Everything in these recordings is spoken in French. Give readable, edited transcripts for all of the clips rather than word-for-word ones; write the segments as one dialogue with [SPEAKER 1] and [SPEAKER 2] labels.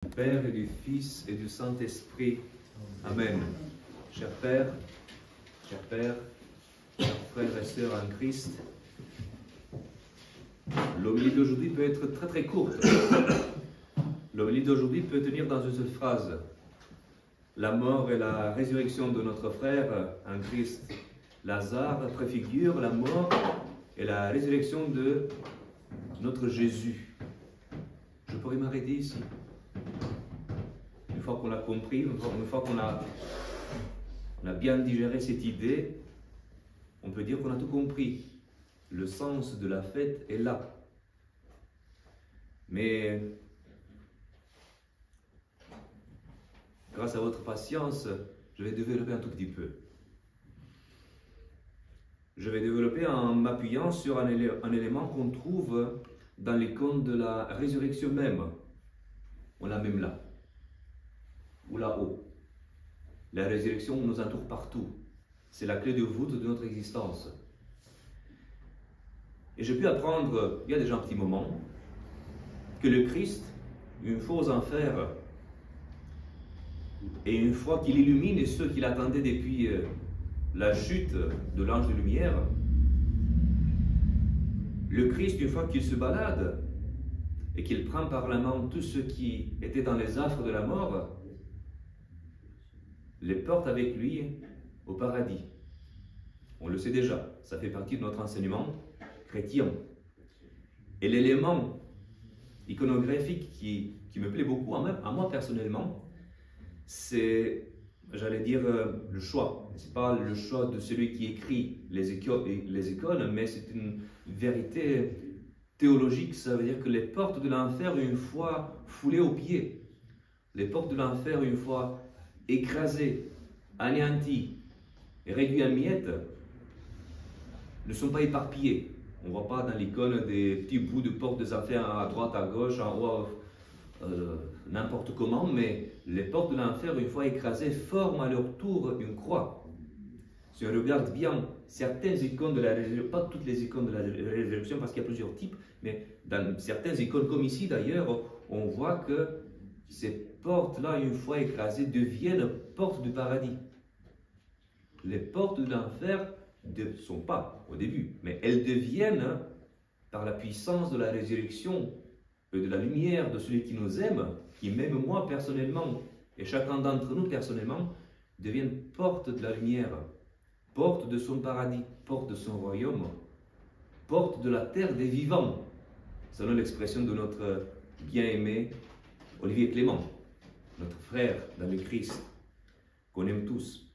[SPEAKER 1] Du Père et du Fils et du Saint-Esprit. Amen. Cher Père, chers frères et sœurs en Christ, l'homélie d'aujourd'hui peut être très très courte. L'homélie d'aujourd'hui peut tenir dans une seule phrase. La mort et la résurrection de notre frère en Christ, Lazare, préfigure la mort et la résurrection de notre Jésus. Je pourrais m'arrêter ici. Une fois qu'on l'a compris, une fois qu'on a bien digéré cette idée, on peut dire qu'on a tout compris. Le sens de la fête est là. Mais grâce à votre patience, je vais développer un tout petit peu. Je vais développer en m'appuyant sur un élément qu'on trouve dans l'icône de la résurrection même. On l'a même là, ou là-haut. La résurrection nous entoure partout. C'est la clé de voûte de notre existence. Et j'ai pu apprendre, il y a déjà un petit moment, que le Christ, une fois aux enfers, et une fois qu'il illumine ceux qui l'attendaient depuis la chute de l'ange de lumière, le Christ, une fois qu'il se balade et qu'il prend par la main tous ceux qui étaient dans les affres de la mort, les porte avec lui au paradis. On le sait déjà, ça fait partie de notre enseignement chrétien. Et l'élément iconographique qui me plaît beaucoup, à moi personnellement, c'est, j'allais dire, le choix. Ce n'est pas le choix de celui qui écrit les icônes, mais c'est une vérité théologique. Ça veut dire que les portes de l'enfer, une fois foulées aux pieds, les portes de l'enfer, une fois écrasées, anéanties et réduites à miettes, ne sont pas éparpillées. On ne voit pas dans l'icône des petits bouts de portes des enfers à droite, à gauche, en haut, n'importe comment, mais les portes de l'enfer, une fois écrasées, forment à leur tour une croix. Si on regarde bien certaines icônes de la résurrection, pas toutes les icônes de la résurrection parce qu'il y a plusieurs types, mais dans certaines icônes, comme ici d'ailleurs, on voit que ces portes-là, une fois écrasées, deviennent portes du paradis. Les portes de l'enfer ne sont pas au début, mais elles deviennent, par la puissance de la résurrection et de la lumière de celui qui nous aime, qui m'aime moi personnellement, et chacun d'entre nous personnellement, deviennent portes de la lumière, portes de son paradis, portes de son royaume, portes de la terre des vivants, selon l'expression de notre bien-aimé Olivier Clément, notre frère dans le Christ, qu'on aime tous.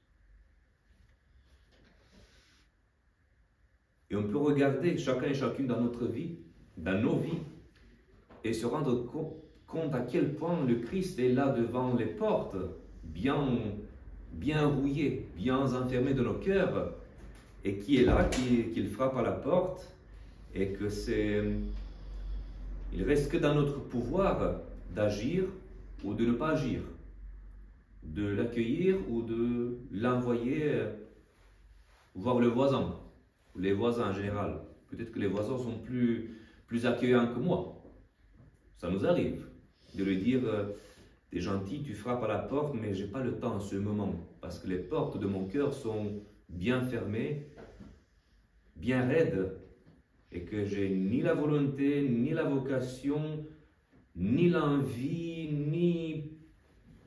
[SPEAKER 1] Et on peut regarder chacun et chacune dans notre vie, dans nos vies, et se rendre compte à quel point le Christ est là devant les portes, bien rouillé, bien enfermé dans nos cœurs, et qui est là, qu'il frappe à la porte, et que il reste que dans notre pouvoir d'agir ou de ne pas agir, de l'accueillir ou de l'envoyer voir le voisin, ou les voisins en général. Peut-être que les voisins sont plus accueillants que moi. Ça nous arrive de lui dire t'es gentil, tu frappes à la porte, mais j'ai pas le temps en ce moment, parce que les portes de mon cœur sont bien fermées, bien raides, et que j'ai ni la volonté, ni la vocation, ni l'envie, ni,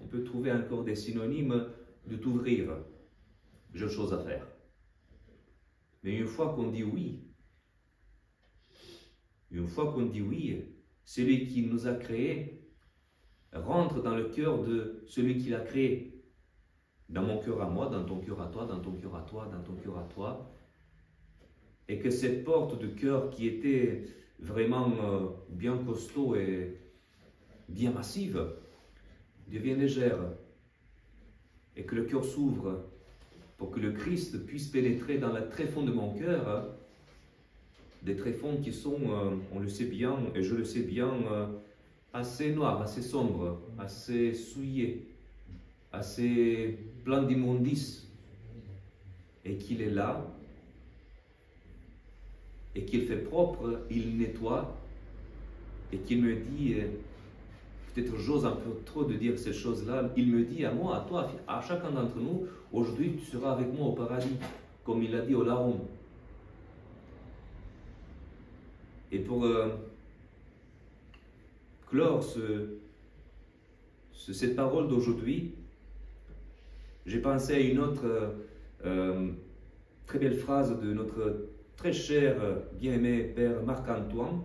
[SPEAKER 1] on peut trouver encore des synonymes, de t'ouvrir. J'ai autre chose à faire. Mais une fois qu'on dit oui, celui qui nous a créés rentre dans le cœur de celui qui l'a créé. Dans mon cœur à moi, dans ton cœur à toi, dans ton cœur à toi, dans ton cœur à toi. Et que cette porte de cœur qui était vraiment bien costaud et bien massive devienne légère. Et que le cœur s'ouvre pour que le Christ puisse pénétrer dans le tréfonds de mon cœur, des tréfonds qui sont, on le sait bien, et je le sais bien, assez noirs, assez sombres, assez souillés, assez pleins d'immondices, et qu'il est là, et qu'il fait propre, il nettoie, et qu'il me dit peut-être j'ose un peu trop de dire ces choses-là, il me dit à moi, à toi, à chacun d'entre nous, aujourd'hui tu seras avec moi au paradis, comme il l'a dit au larron. Et pour clore cette parole d'aujourd'hui, j'ai pensé à une autre très belle phrase de notre très cher, bien-aimé père Marc-Antoine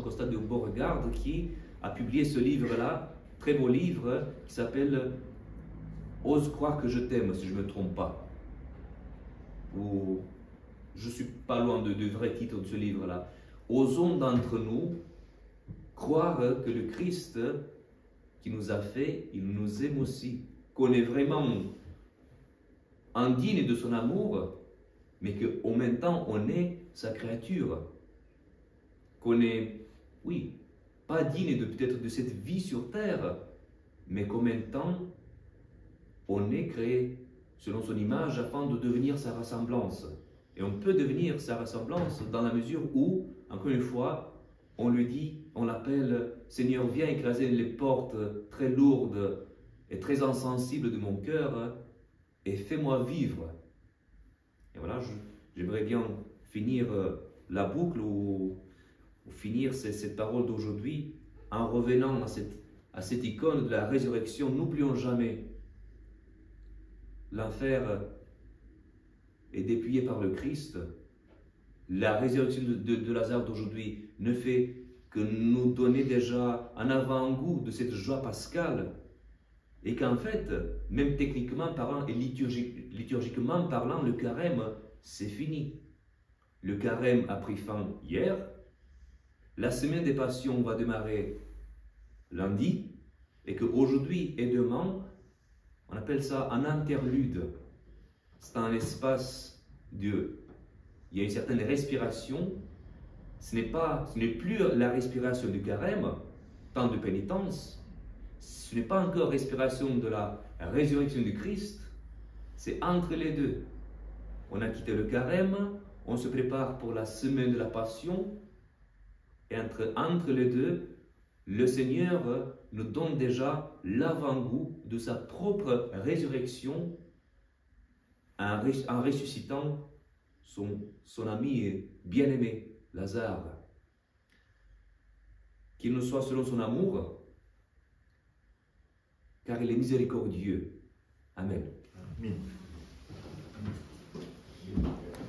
[SPEAKER 1] Costa de Beauregard, qui a publié ce livre-là, très beau livre, qui s'appelle « Ose croire que je t'aime », si je ne me trompe pas. Ou je ne suis pas loin du vrai titre de ce livre-là. Osons d'entre nous croire que le Christ qui nous a fait, il nous aime aussi, qu'on est vraiment indigne de son amour, mais qu'en même temps, on est sa créature. Qu'on est, oui, pas digne peut-être de cette vie sur terre, mais qu'en même temps, on est créé selon son image afin de devenir sa ressemblance. Et on peut devenir sa ressemblance dans la mesure où, encore une fois, on lui dit, on l'appelle « Seigneur, viens écraser les portes très lourdes et très insensibles de mon cœur et fais-moi vivre. » Et voilà, j'aimerais bien finir la boucle ou finir cette parole d'aujourd'hui en revenant à cette icône de la résurrection. N'oublions jamais, l'enfer est dépouillé par le Christ. La résurrection de Lazare d'aujourd'hui ne fait que nous donner déjà un avant-goût de cette joie pascale, et qu'en fait, même techniquement parlant et liturgiquement parlant, le carême, c'est fini. Le carême a pris fin hier. La semaine des passions va démarrer lundi, et qu'aujourd'hui et demain, on appelle ça un interlude. C'est un espace de... Il y a une certaine respiration. Ce n'est plus la respiration du carême, temps de pénitence. Ce n'est pas encore respiration de la résurrection du Christ. C'est entre les deux. On a quitté le carême, on se prépare pour la semaine de la passion. Et entre les deux, le Seigneur nous donne déjà l'avant-goût de sa propre résurrection en ressuscitant son ami bien-aimé, Lazare. Qu'il nous soit selon son amour, car il est miséricordieux. Amen.
[SPEAKER 2] Amen.